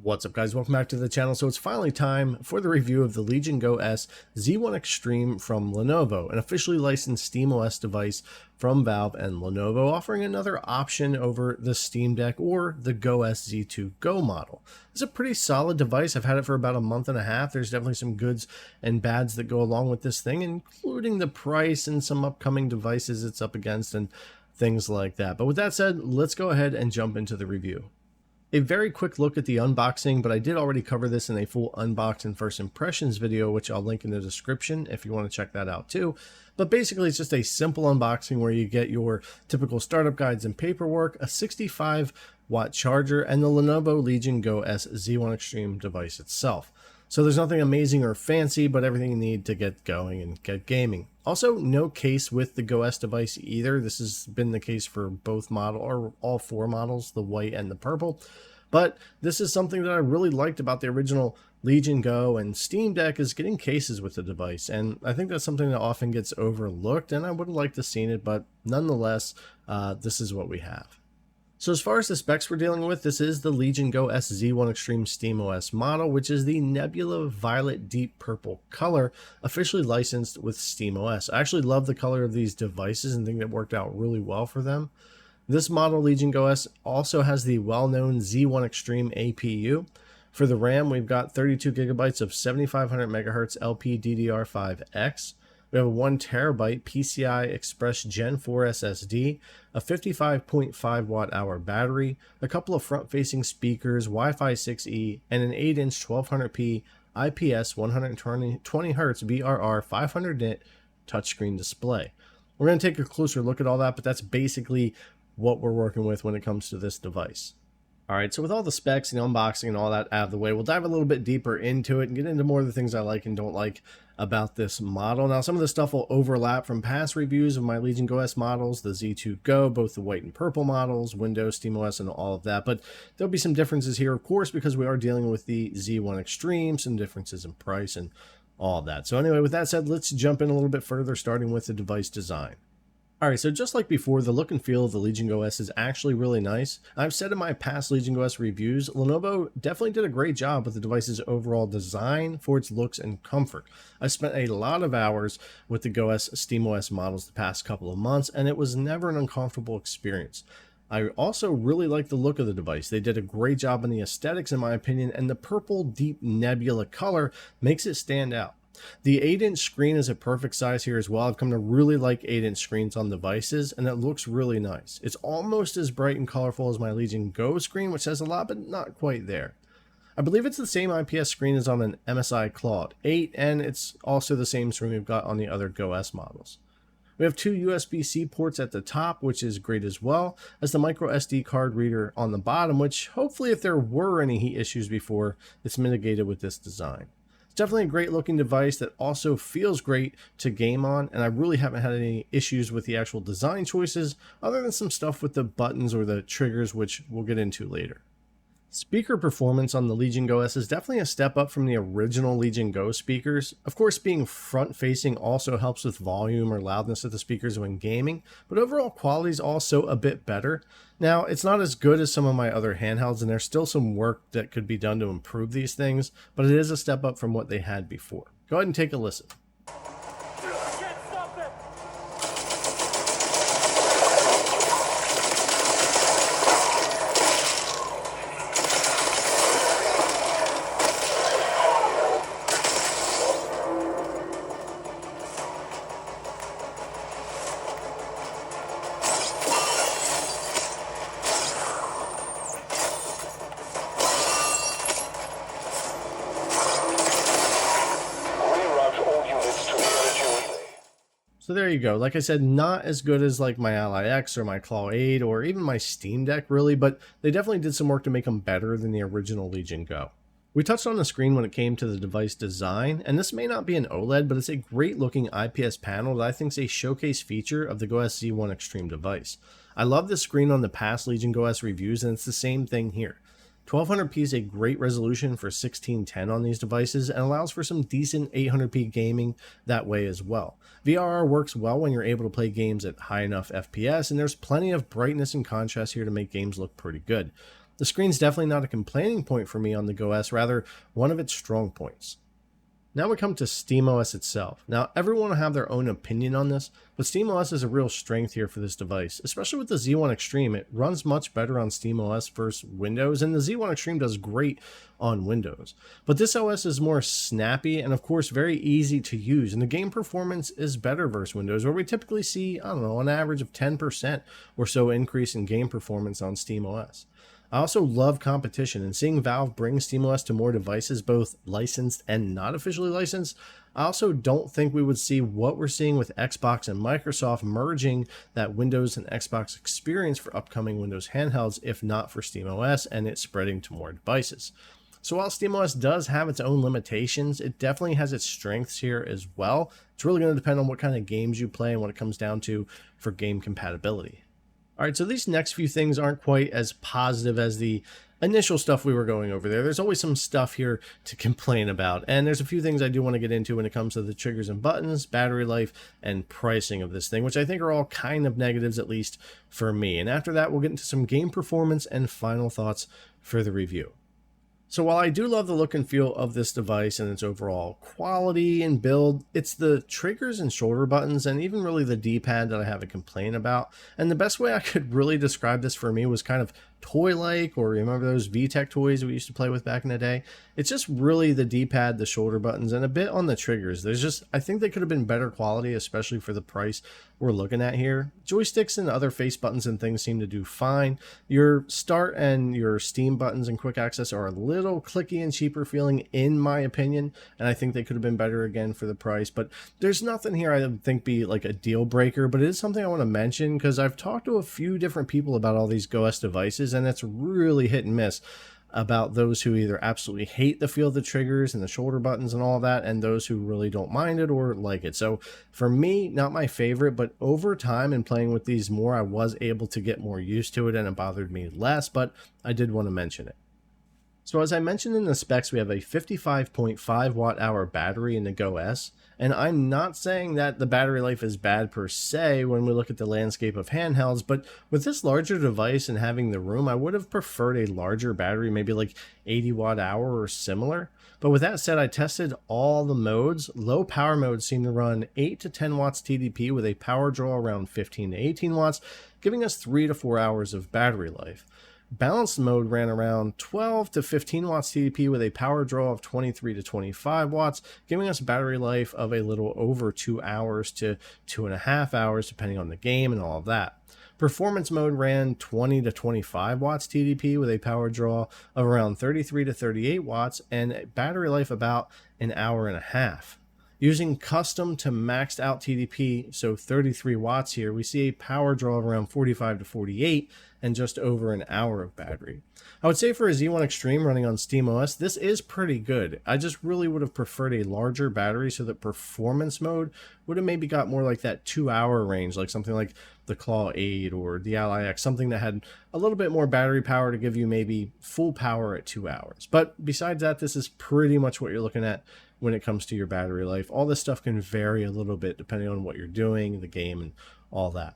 What's up, guys? Welcome back to the channel. So it's finally time for the review of the Legion Go S Z1 Extreme from Lenovo, an officially licensed SteamOS device from Valve and Lenovo, offering another option over the Steam Deck or the Go S Z2 Go model. It's a pretty solid device. I've had it for about a month and a half. There's definitely some goods and bads that go along with this thing, including the price and some upcoming devices it's up against and things like that. But with that said, let's go ahead and jump into the review. A very quick look at the unboxing, but I did already cover this in a full unbox and first impressions video, which I'll link in the description if you want to check that out too. But basically, it's just a simple unboxing where you get your typical startup guides and paperwork, a 65-watt charger, and the Lenovo Legion Go S Z1 Extreme device itself. So there's nothing amazing or fancy, but everything you need to get going and get gaming. Also, no case with the Go S device either. This has been the case for both model or all four models, the white and the purple. But this is something that I really liked about the original Legion Go and Steam Deck is getting cases with the device. And I think that's something that often gets overlooked, and I would have liked to have seen it, but nonetheless, this is what we have. So as far as the specs we're dealing with, this is the Legion Go S Z1 Extreme SteamOS model, which is the Nebula Violet Deep Purple color, officially licensed with SteamOS. I actually love the color of these devices and think it worked out really well for them. This model, Legion Go S, also has the well-known Z1 Extreme APU. For the RAM, we've got 32 gigabytes of 7500 megahertz LPDDR5X. We have a 1 terabyte PCI Express Gen 4 SSD, a 55.5 watt-hour battery, a couple of front-facing speakers, Wi-Fi 6E, and an 8-inch 1200p IPS 120Hz BRR 500 nit touchscreen display. We're going to take a closer look at all that, but that's basically what we're working with when it comes to this device. All right, so with all the specs and unboxing and all that out of the way, we'll dive a little bit deeper into it and get into more of the things I like and don't like about this model. Now, some of the stuff will overlap from past reviews of my Legion Go S models, the Z2 Go, both the white and purple models, Windows, SteamOS, and all of that. But there'll be some differences here, of course, because we are dealing with the Z1 Extreme, some differences in price and all of that. So anyway, with that said, let's jump in a little bit further, starting with the device design. Alright, so just like before, the look and feel of the Legion Go S is actually really nice. I've said in my past Legion Go S reviews, Lenovo definitely did a great job with the device's overall design for its looks and comfort. I spent a lot of hours with the Go S SteamOS models the past couple of months, and it was never an uncomfortable experience. I also really like the look of the device. They did a great job on the aesthetics, in my opinion, and the purple deep nebula color makes it stand out. The 8-inch screen is a perfect size here as well. I've come to really like 8-inch screens on devices, and it looks really nice. It's almost as bright and colorful as my Legion Go screen, which says a lot, but not quite there. I believe it's the same IPS screen as on an MSI Claude 8, and it's also the same screen we've got on the other Go S models. We have two USB-C ports at the top, which is great as well as the micro SD card reader on the bottom, which hopefully, if there were any heat issues before, it's mitigated with this design. Definitely a great looking device that also feels great to game on, and I really haven't had any issues with the actual design choices other than some stuff with the buttons or the triggers, which we'll get into later. Speaker performance on the Legion Go S is definitely a step up from the original Legion Go speakers. Of course, being front facing also helps with volume or loudness of the speakers when gaming, but overall quality is also a bit better. Now, it's not as good as some of my other handhelds, and there's still some work that could be done to improve these things, but it is a step up from what they had before. Go ahead and take a listen. So there you go. Like I said, not as good as like my Ally X or my Claw 8 or even my Steam Deck really, but they definitely did some work to make them better than the original Legion Go. We touched on the screen when it came to the device design, and this may not be an OLED, but it's a great looking IPS panel that I think is a showcase feature of the Go S Z1 Extreme device. I love the screen on the past Legion Go S reviews, and it's the same thing here. 1200p is a great resolution for 1610 on these devices and allows for some decent 800p gaming that way as well. VRR works well when you're able to play games at high enough FPS, and there's plenty of brightness and contrast here to make games look pretty good. The screen's definitely not a complaining point for me on the Go S, rather one of its strong points. Now we come to SteamOS itself. Now, everyone will have their own opinion on this, but SteamOS is a real strength here for this device, especially with the Z1 Extreme. It runs much better on SteamOS versus Windows, and the Z1 Extreme does great on Windows. But this OS is more snappy and, of course, very easy to use, and the game performance is better versus Windows, where we typically see, I don't know, an average of 10% or so increase in game performance on SteamOS. I also love competition, and seeing Valve bring SteamOS to more devices, both licensed and not officially licensed. I also don't think we would see what we're seeing with Xbox and Microsoft merging that Windows and Xbox experience for upcoming Windows handhelds, if not for SteamOS and it spreading to more devices. So while SteamOS does have its own limitations, it definitely has its strengths here as well. It's really going to depend on what kind of games you play and what it comes down to for game compatibility. All right, so these next few things aren't quite as positive as the initial stuff we were going over there. There's always some stuff here to complain about, and there's a few things I do want to get into when it comes to the triggers and buttons, battery life, and pricing of this thing, which I think are all kind of negatives, at least for me. And after that, we'll get into some game performance and final thoughts for the review. So while I do love the look and feel of this device and its overall quality and build, it's the triggers and shoulder buttons and even really the D-pad that I have a complaint about. And the best way I could really describe this for me was kind of toy-like, or remember those VTech toys we used to play with back in the day? It's just really the D-pad, the shoulder buttons, and a bit on the triggers. I think they could have been better quality, especially for the price we're looking at here. Joysticks and other face buttons and things seem to do fine. Your start and your Steam buttons and quick access are a little clicky and cheaper feeling, in my opinion, and I think they could have been better again for the price. But there's nothing here I would think be like a deal breaker, but it is something I want to mention because I've talked to a few different people about all these Go S devices, and it's really hit and miss about those who either absolutely hate the feel of the triggers and the shoulder buttons and all that, and those who really don't mind it or like it. So for me, not my favorite, but over time and playing with these more, I was able to get more used to it and it bothered me less, but I did want to mention it. So as I mentioned in the specs, we have a 55.5 watt hour battery in the Go S, and I'm not saying that the battery life is bad per se when we look at the landscape of handhelds, but with this larger device and having the room, I would have preferred a larger battery, maybe like 80 watt hour or similar. But with that said, I tested all the modes. Low power modes seem to run 8 to 10 watts TDP with a power draw around 15 to 18 watts, giving us 3 to 4 hours of battery life. Balanced mode ran around 12 to 15 watts TDP with a power draw of 23 to 25 watts, giving us a battery life of a little over 2 hours to 2.5 hours, depending on the game and all of that. Performance mode ran 20 to 25 watts TDP with a power draw of around 33 to 38 watts and battery life about an hour and a half. Using custom to maxed out TDP, so 33 watts here, we see a power draw of around 45 to 48 and just over an hour of battery. I would say for a Z1 Extreme running on SteamOS, this is pretty good. I just really would have preferred a larger battery so that performance mode would have maybe got more like that 2-hour range, like something like the Claw 8 or the Ally X, something that had a little bit more battery power to give you maybe full power at 2 hours. But besides that, this is pretty much what you're looking at when it comes to your battery life. All this stuff can vary a little bit depending on what you're doing, the game, and all that.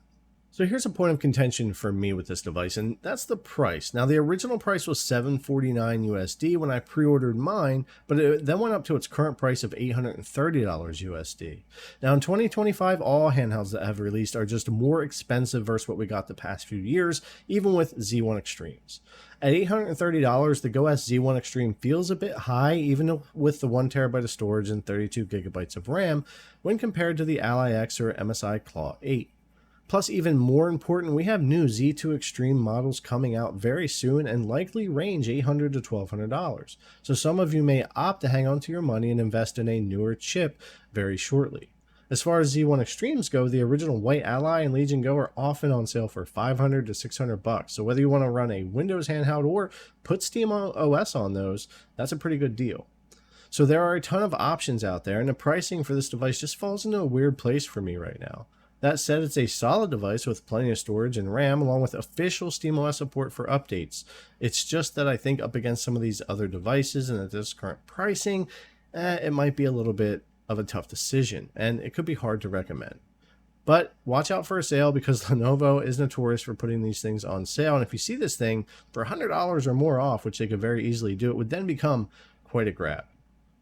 So here's a point of contention for me with this device, and that's the price. Now, the original price was $749 USD when I pre-ordered mine, but it then went up to its current price of $830 USD. Now, in 2025, all handhelds that have released are just more expensive versus what we got the past few years, even with Z1 Extremes. At $830, the Go S Z1 Extreme feels a bit high, even with the 1 terabyte of storage and 32 gigabytes of RAM, when compared to the Ally X or MSI Claw 8. Plus, even more important, we have new Z2 Extreme models coming out very soon and likely range $800 to $1,200. So some of you may opt to hang on to your money and invest in a newer chip very shortly. As far as Z1 Extremes go, the original White Ally and Legion Go are often on sale for $500 to $600. So whether you want to run a Windows handheld or put SteamOS on those, that's a pretty good deal. So there are a ton of options out there, and the pricing for this device just falls into a weird place for me right now. That said, it's a solid device with plenty of storage and RAM, along with official SteamOS support for updates. It's just that I think up against some of these other devices and at this current pricing, it might be a little bit of a tough decision, and it could be hard to recommend. But watch out for a sale because Lenovo is notorious for putting these things on sale. And if you see this thing for $100 or more off, which they could very easily do, it would then become quite a grab.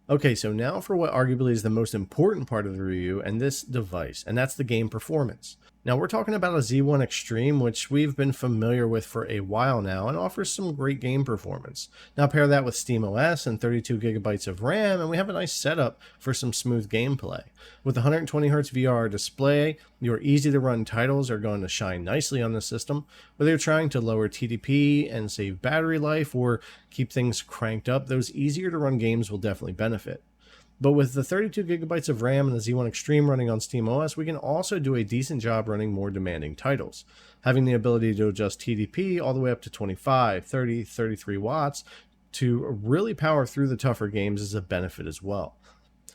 Okay, so now for what arguably is the most important part of the review and this device, and that's the game performance. Now we're talking about a Z1 Extreme, which we've been familiar with for a while now and offers some great game performance. Now pair that with SteamOS and 32 gigabytes of RAM, and we have a nice setup for some smooth gameplay. With 120Hz VR display, your easy to run titles are going to shine nicely on the system. Whether you're trying to lower TDP and save battery life or keep things cranked up, those easier to run games will definitely benefit. But with the 32 gigabytes of RAM and the Z1 Extreme running on SteamOS, we can also do a decent job running more demanding titles. Having the ability to adjust TDP all the way up to 25, 30, 33 watts to really power through the tougher games is a benefit as well.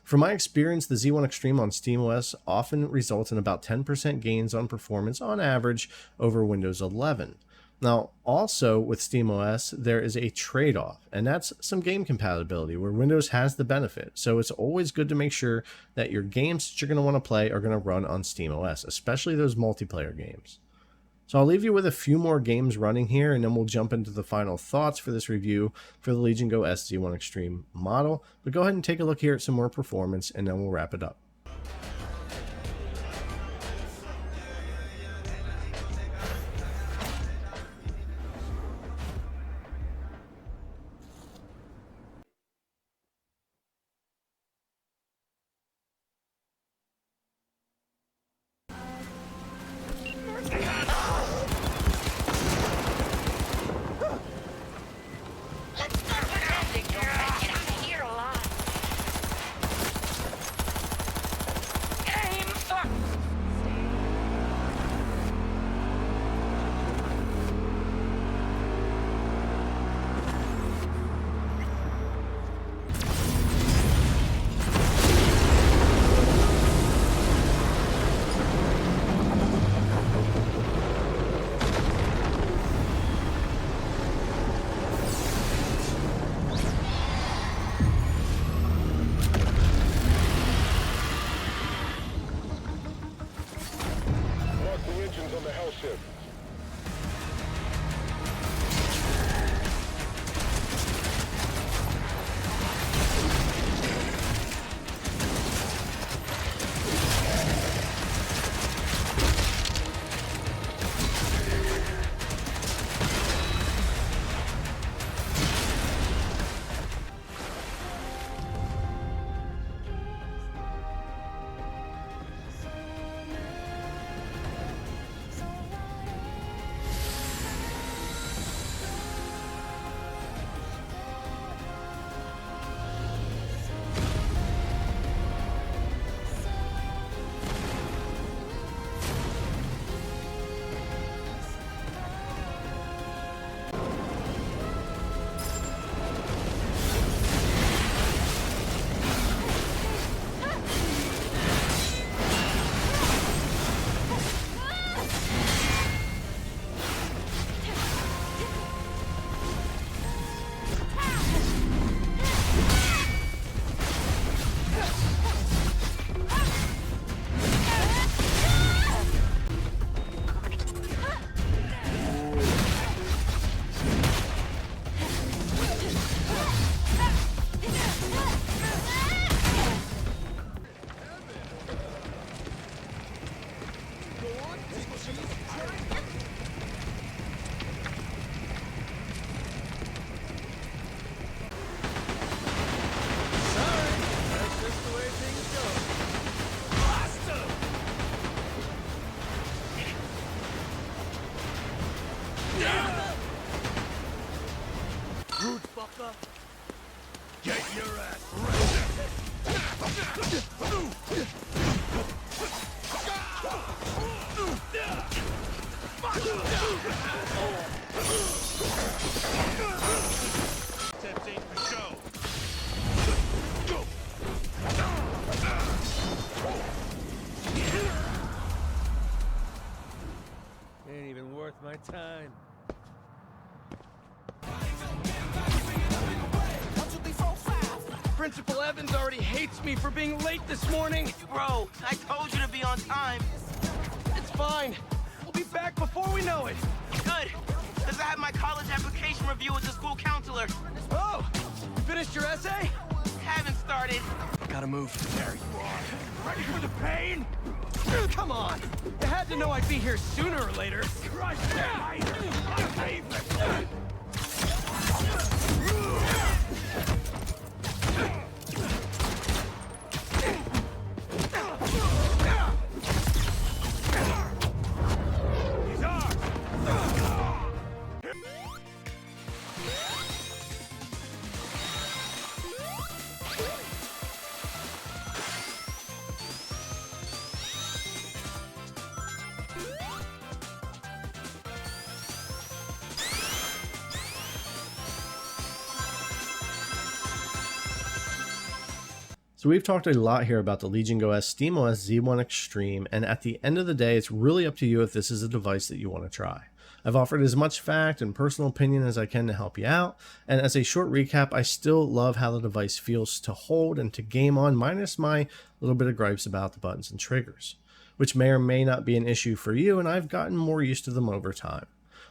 From my experience, the Z1 Extreme on SteamOS often results in about 10% gains on performance on average over Windows 11. Now, also with SteamOS, there is a trade-off, and that's some game compatibility where Windows has the benefit. So it's always good to make sure that your games that you're going to want to play are going to run on SteamOS, especially those multiplayer games. So I'll leave you with a few more games running here, and then we'll jump into the final thoughts for this review for the Legion Go S Z1 Extreme model. But go ahead and take a look here at some more performance, and then we'll wrap it up. Get your ass ready. Tempting for show. Ain't even worth my time. Principal Evans already hates me for being late this morning. Bro, I told you to be on time. fine. We'll be back before we know it. Good, because I have my college application review with the school counselor. Oh, you finished your essay? Haven't started. Gotta move. There you are. Ready for the pain? Come on. You had to know I'd be here sooner or later. Crush that! Pavement! He's ours! So we've talked a lot here about the Legion Go S SteamOS Z1 Extreme, and at the end of the day, it's really up to you if this is a device that you want to try. I've offered as much fact and personal opinion as I can to help you out, and as a short recap, I still love how the device feels to hold and to game on, minus my little bit of gripes about the buttons and triggers, which may or may not be an issue for you, and I've gotten more used to them over time.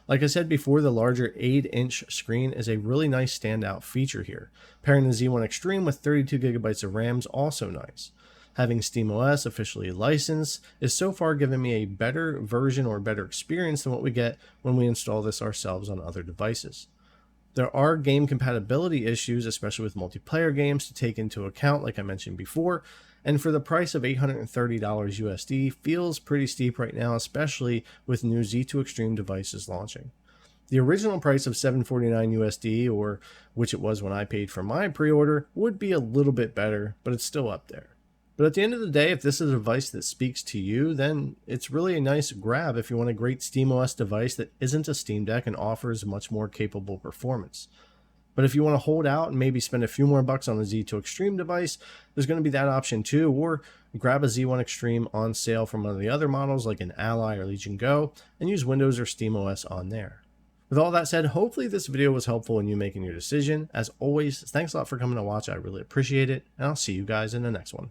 Like I said before, the larger 8-inch screen is a really nice standout feature here. Pairing the Z1 Extreme with 32GB of RAM is also nice. Having SteamOS officially licensed is so far giving me a better version or better experience than what we get when we install this ourselves on other devices. There are game compatibility issues, especially with multiplayer games, to take into account, like I mentioned before, and for the price of $830 USD feels pretty steep right now, especially with new Z2 Extreme devices launching. The original price of $749 USD, or which it was when I paid for my pre-order, would be a little bit better, but it's still up there. But at the end of the day, if this is a device that speaks to you, then it's really a nice grab if you want a great SteamOS device that isn't a Steam Deck and offers much more capable performance. But if you want to hold out and maybe spend a few more bucks on the Z2 Extreme device, there's going to be that option too, or grab a Z1 Extreme on sale from one of the other models like an Ally or Legion Go and use Windows or SteamOS on there. With all that said, hopefully this video was helpful in you making your decision. As always, thanks a lot for coming to watch. I really appreciate it, and I'll see you guys in the next one.